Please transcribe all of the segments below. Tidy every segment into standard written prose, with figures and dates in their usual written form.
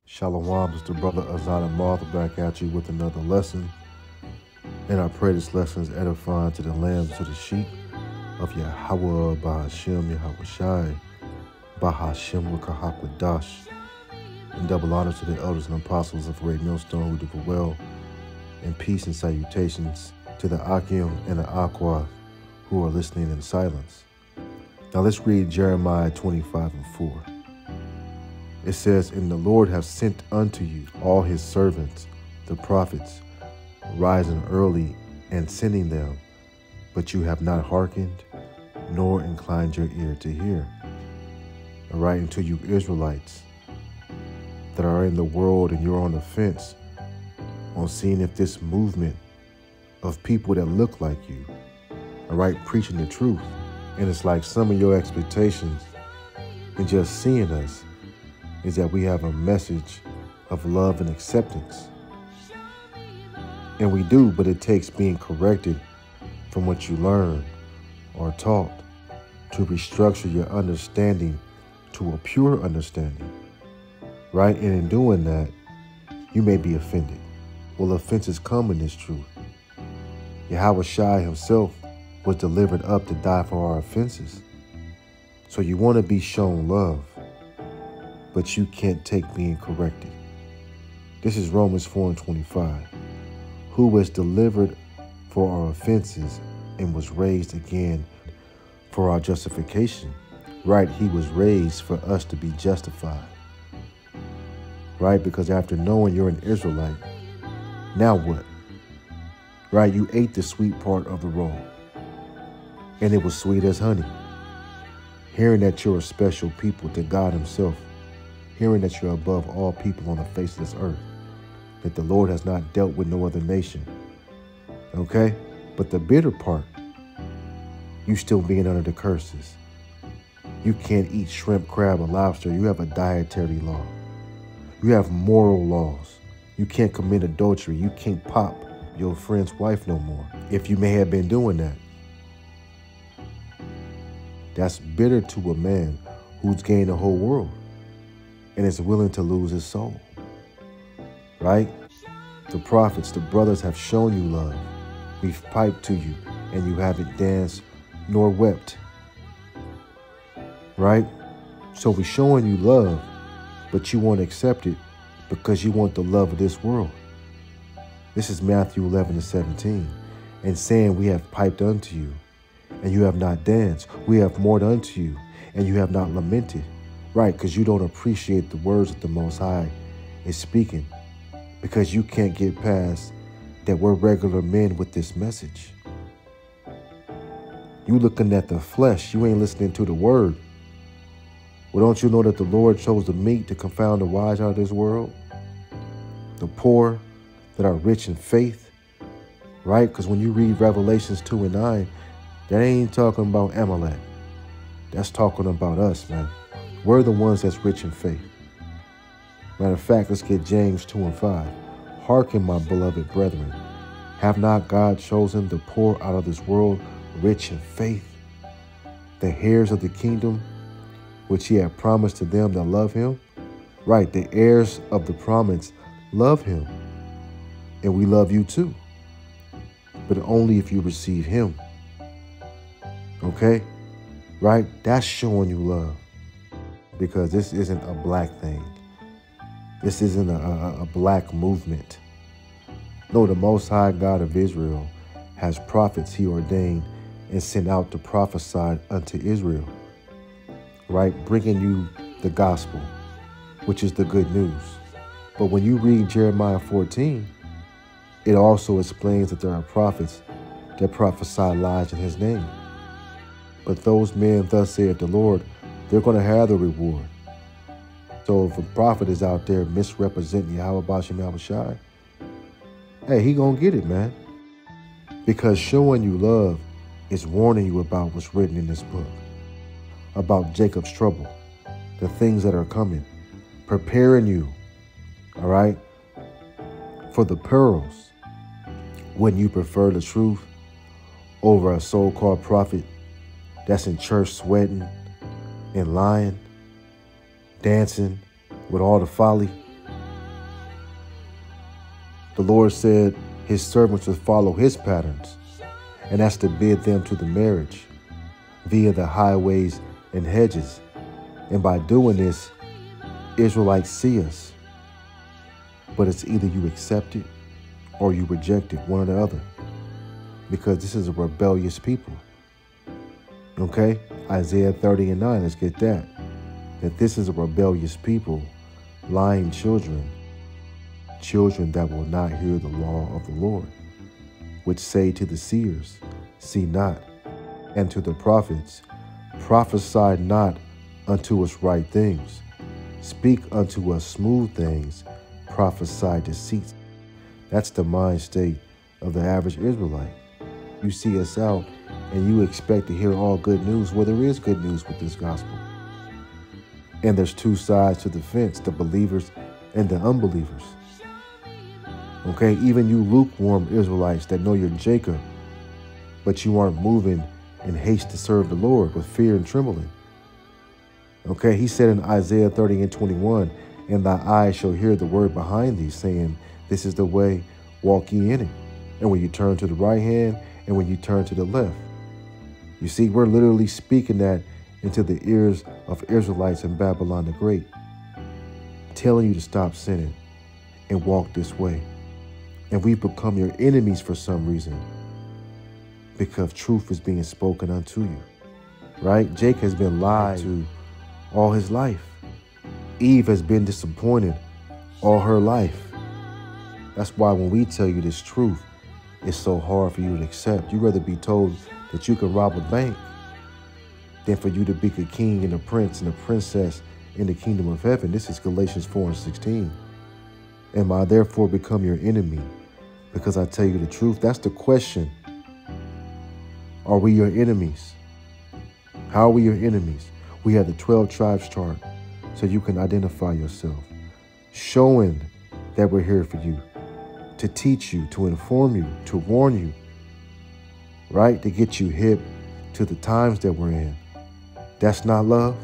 Shalom, it's the brother Azan Ha Ahmath back at you with another lesson. And I pray this lesson is edifying to the lambs, to the sheep of Yahweh, Bahashem, Yahweh Shai, Bahashem, Wekahakwadash. And double honor to the elders and apostles of Great Millstone who do well. And peace and salutations to the Akim and the Aqua who are listening in silence. Now let's read Jeremiah 25:4. It says, "And the Lord hath sent unto you all his servants, the prophets, rising early and sending them, but you have not hearkened, nor inclined your ear to hear." All right, and to you Israelites that are in the world and you're on the fence on seeing if this movement of people that look like you, all right, preaching the truth, and it's like some of your expectations in just seeing us is that we have a message of love and acceptance. And we do, but it takes being corrected from what you learn or taught to restructure your understanding to a pure understanding, right? And in doing that, you may be offended. Well, offenses come in this truth. Yahweh Shai himself was delivered up to die for our offenses. So you want to be shown love, but you can't take being corrected. This is Romans 4:25. Who was delivered for our offenses and was raised again for our justification. Right, he was raised for us to be justified. Right, because after knowing you're an Israelite, now what? Right, you ate the sweet part of the roll, and it was sweet as honey. Hearing that you're a special people to God himself, hearing that you're above all people on the face of this earth, that the Lord has not dealt with no other nation. Okay? But the bitter part, you still being under the curses. You can't eat shrimp, crab, or lobster. You have a dietary law. You have moral laws. You can't commit adultery. You can't pop your friend's wife no more, if you may have been doing that. That's bitter to a man who's gained the whole world and is willing to lose his soul, right? The prophets, the brothers have shown you love. We've piped to you and you haven't danced nor wept, right? So we're showing you love, but you won't accept it because you want the love of this world. This is Matthew 11:17, and saying we have piped unto you and you have not danced. We have mourned unto you and you have not lamented. Right, because you don't appreciate the words that the Most High is speaking, because you can't get past that we're regular men with this message. You looking at the flesh, you ain't listening to the word. Well, don't you know that the Lord chose the meek to confound the wise out of this world? The poor that are rich in faith, right? Because when you read Revelations 2:9, that ain't talking about Amalek. That's talking about us, man. We're the ones that's rich in faith. Matter of fact, let's get James 2:5. Hearken, my beloved brethren. Have not God chosen the poor out of this world, rich in faith, the heirs of the kingdom, which he had promised to them that love him? Right, the heirs of the promise love him. And we love you too. But only if you receive him. Okay? Right? That's showing you love. Because this isn't a black thing. This isn't a black movement. No, the Most High God of Israel has prophets he ordained and sent out to prophesy unto Israel. Right? Bringing you the gospel, which is the good news. But when you read Jeremiah 14, it also explains that there are prophets that prophesy lies in his name. But those men, thus saith the Lord, they're going to have the reward. So if a prophet is out there misrepresenting Yahweh Bashem Yahweh Shai, hey, he going to get it, man. Because showing you love is warning you about what's written in this book. about Jacob's trouble, the things that are coming, preparing you, all right, for the pearls. Wouldn't you prefer the truth over a so-called prophet that's in church sweating and lying, dancing with all the folly? The Lord said his servants would follow his patterns, and that's to bid them to the marriage via the highways and hedges. And by doing this, Israelites see us. But it's either you accept it or you reject it, one or the other, because this is a rebellious people. Okay? Isaiah 30:9, let's get that. That this is a rebellious people, lying children, children that will not hear the law of the Lord, which say to the seers, see not, and to the prophets, prophesy not unto us right things, speak unto us smooth things, prophesy deceits. That's the mind state of the average Israelite. You see us out and you expect to hear all good news. Well, there is good news with this gospel. And there's two sides to the fence, the believers and the unbelievers. Okay, even you lukewarm Israelites that know you're Jacob, but you aren't moving in haste to serve the Lord with fear and trembling. Okay, he said in Isaiah 30:21, and thy eyes shall hear the word behind thee, saying, this is the way, walk ye in it. And when you turn to the right hand, and when you turn to the left. You see, we're literally speaking that into the ears of Israelites in Babylon the Great, telling you to stop sinning and walk this way. And we've become your enemies for some reason, because truth is being spoken unto you, right? Jake has been lied to all his life. Eve has been disappointed all her life. That's why when we tell you this truth, it's so hard for you to accept. You'd rather be told that you can rob a bank than for you to be a king and a prince and a princess in the kingdom of heaven. This is Galatians 4:16. Am I therefore become your enemy because I tell you the truth? That's the question. Are we your enemies? How are we your enemies? We have the 12 tribes chart so you can identify yourself, showing that we're here for you, to teach you, to inform you, to warn you, right? To get you hip to the times that we're in. That's not love.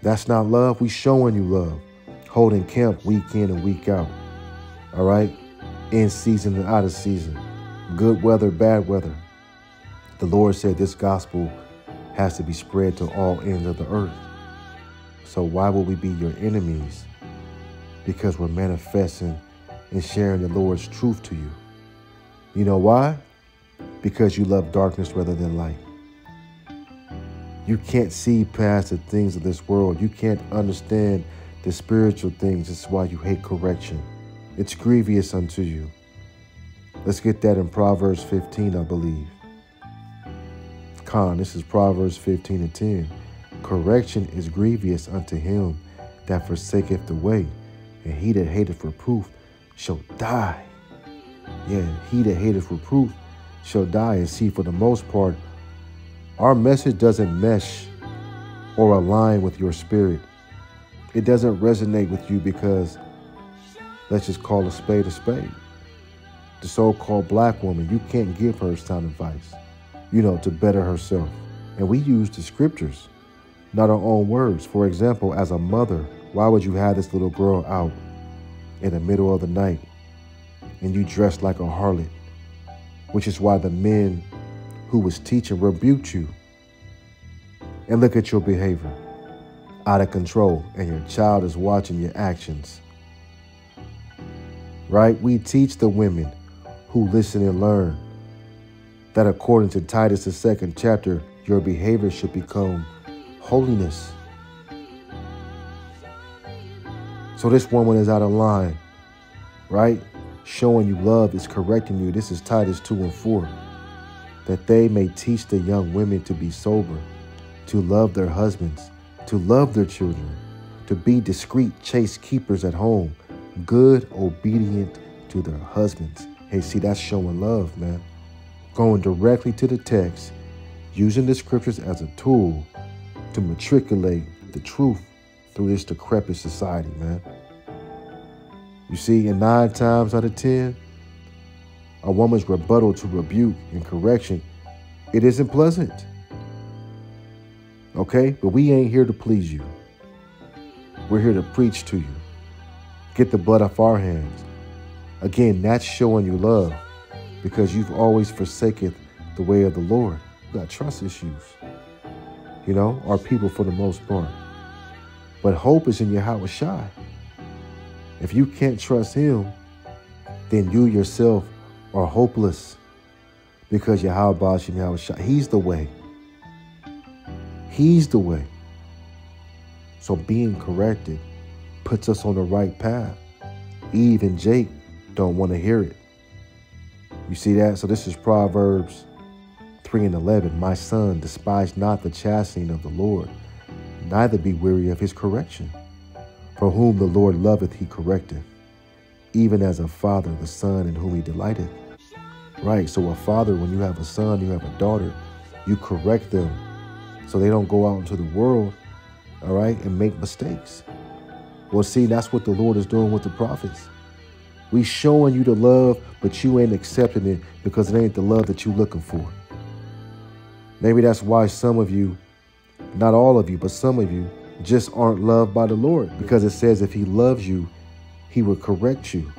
That's not love. We showing you love, holding camp week in and week out, all right? In season and out of season, good weather, bad weather. The Lord said this gospel has to be spread to all ends of the earth. So why would we be your enemies? Because we're manifesting and sharing the Lord's truth to you. You know why? Because you love darkness rather than light. You can't see past the things of this world. You can't understand the spiritual things. This is why you hate correction. It's grievous unto you. Let's get that in Proverbs 15, I believe. This is Proverbs 15:10. Correction is grievous unto him that forsaketh the way, and he that hateth reproof shall die. Yeah, he that hateth reproof shall die. And see, for the most part, our message doesn't mesh or align with your spirit. It doesn't resonate with you because, let's just call a spade a spade. The so-called black woman, you can't give her sound advice, to better herself. And we use the scriptures, not our own words. For example, as a mother, why would you have this little girl out in the middle of the night and you dressed like a harlot? Which is why the men who was teaching rebuked you. And look at your behavior, out of control, and your child is watching your actions. Right? We teach the women who listen and learn that according to Titus, the 2nd chapter, your behavior should become holiness. So this woman is out of line, right? Showing you love is correcting you. This is Titus 2:4. That they may teach the young women to be sober, to love their husbands, to love their children, to be discreet, chaste keepers at home, good, obedient to their husbands. Hey, see, that's showing love, man. Going directly to the text using the scriptures as a tool to matriculate the truth through this decrepit society, man. You see, and 9 times out of 10, a woman's rebuttal to rebuke and correction, it isn't pleasant. Okay? But we ain't here to please you. We're here to preach to you. Get the blood off our hands. Again, that's showing you love because you've always forsaken the way of the Lord. You got trust issues, our people for the most part. But hope is in Yahweh Shai. If you can't trust him, then you yourself are hopeless because Yahweh Shai, he's the way. He's the way. So being corrected puts us on the right path. Eve and Jake don't want to hear it. You see that? So this is Proverbs 3:11. My son, despise not the chastening of the Lord, neither be weary of his correction. For whom the Lord loveth, he correcteth, even as a father the son in whom he delighteth. Right, so a father, when you have a son, you have a daughter, you correct them so they don't go out into the world, all right, and make mistakes. Well, see, that's what the Lord is doing with the prophets. We showing you the love, but you ain't accepting it because it ain't the love that you're looking for. Maybe that's why some of you, not all of you, but some of you just aren't loved by the Lord, because it says if he loves you, he will correct you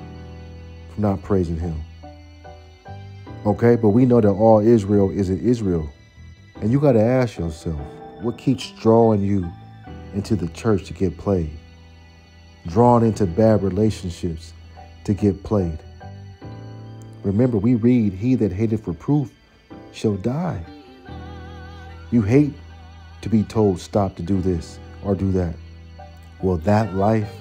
for not praising him. Okay, but we know that all Israel isn't Israel. And you got to ask yourself, what keeps drawing you into the church to get played? Drawn into bad relationships to get played. Remember, we read, he that hateth reproof shall die. You hate to be told stop to do this or do that. Well, that life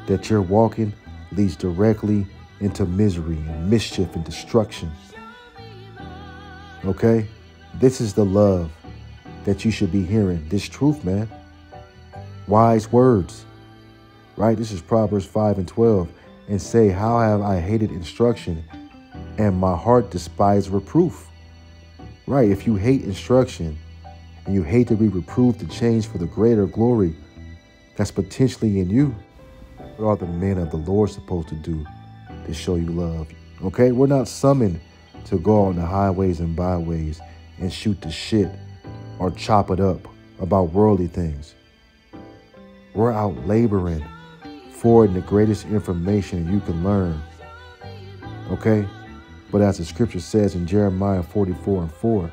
that you're walking leads directly into misery and mischief and destruction. Okay? This is the love that you should be hearing. This truth, man. Wise words. Right? This is Proverbs 5:12. And say, how have I hated instruction, and my heart despised reproof. Right? If you hate instruction and you hate to be reproved to change for the greater glory that's potentially in you, what are the men of the Lord supposed to do to show you love? Okay? We're not summoned to go on the highways and byways and shoot the shit or chop it up about worldly things. We're out laboring for the greatest information you can learn. Okay? But as the scripture says in Jeremiah 44:4,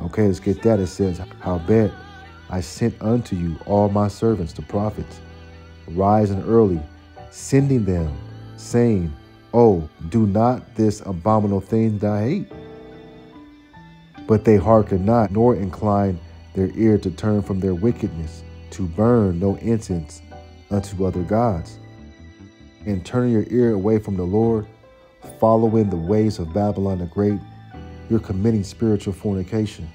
okay, let's get that. It says, howbeit I sent unto you all my servants, the prophets, rising early, sending them, saying, oh, do not this abominable thing that I hate. But they hearken not, nor incline their ear to turn from their wickedness, to burn no incense unto other gods. And turning your ear away from the Lord, following the ways of Babylon the Great, you're committing spiritual fornication.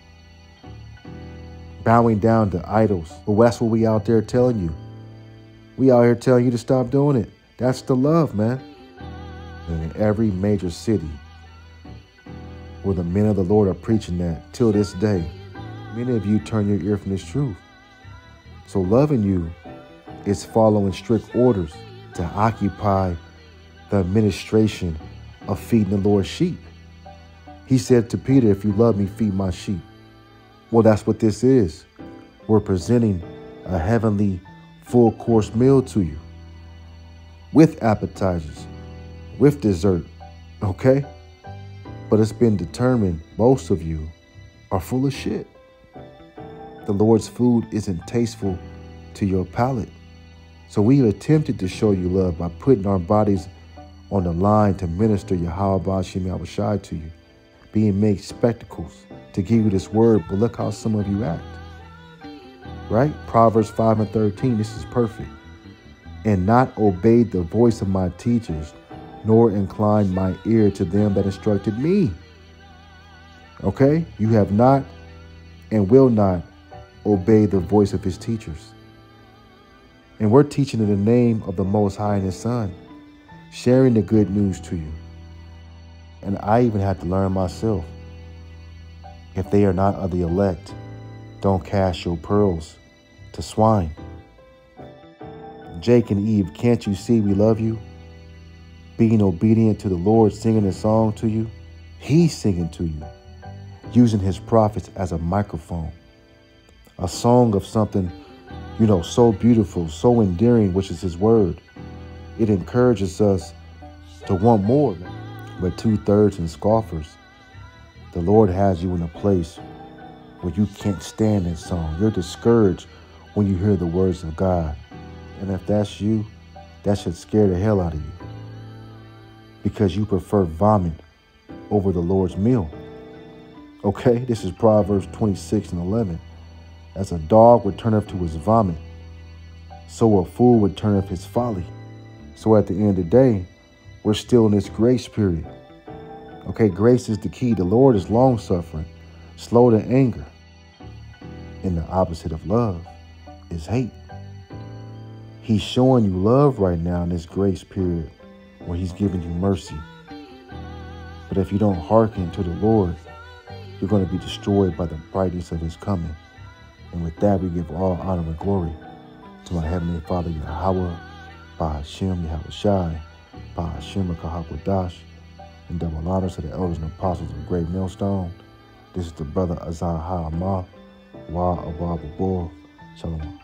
Bowing down to idols. Well, that's what we out there telling you. We out here telling you to stop doing it. That's the love, man. And in every major city where the men of the Lord are preaching that till this day, many of you turn your ear from this truth. So loving you is following strict orders to occupy the administration of feeding the Lord's sheep. He said to Peter, if you love me, feed my sheep. Well, that's what this is. We're presenting a heavenly full course meal to you with appetizers, with dessert, okay? But it's been determined most of you are full of shit. The Lord's food isn't tasteful to your palate. So we attempted to show you love by putting our bodies on the line to minister Yahweh Shai to you, being made spectacles to give you this word. But look how some of you act. Right? Proverbs 5:13, this is perfect. And not obeyed the voice of my teachers, nor inclined my ear to them that instructed me. Okay? You have not and will not obey the voice of his teachers. And we're teaching in the name of the Most High and his Son, sharing the good news to you. And I even had to learn myself. If they are not of the elect, don't cast your pearls to swine. Jake and Eve, can't you see we love you? Being obedient to the Lord, singing a song to you. He's singing to you, using his prophets as a microphone. A song of something, so beautiful, so endearing, which is his word. It encourages us to want more. But 2/3 and scoffers, the Lord has you in a place where you can't stand that song. You're discouraged when you hear the words of God. And if that's you, that should scare the hell out of you, because you prefer vomit over the Lord's meal. Okay, this is Proverbs 26:11. As a dog would turneth to his vomit, so a fool would turneth his folly. So at the end of the day, we're still in this grace period. Okay, grace is the key. The Lord is long-suffering, slow to anger. And the opposite of love is hate. He's showing you love right now in this grace period where he's giving you mercy. But if you don't hearken to the Lord, you're going to be destroyed by the brightness of his coming. And with that, we give all honor and glory to my Heavenly Father, Yahweh, by Hashem, Yahweh Shai, by Hashem, Kahakwadash, and double honors to the elders and apostles of the Great Millstone. This is the brother Azan Ha Ahmath, Wa Abba Babur, Shalom.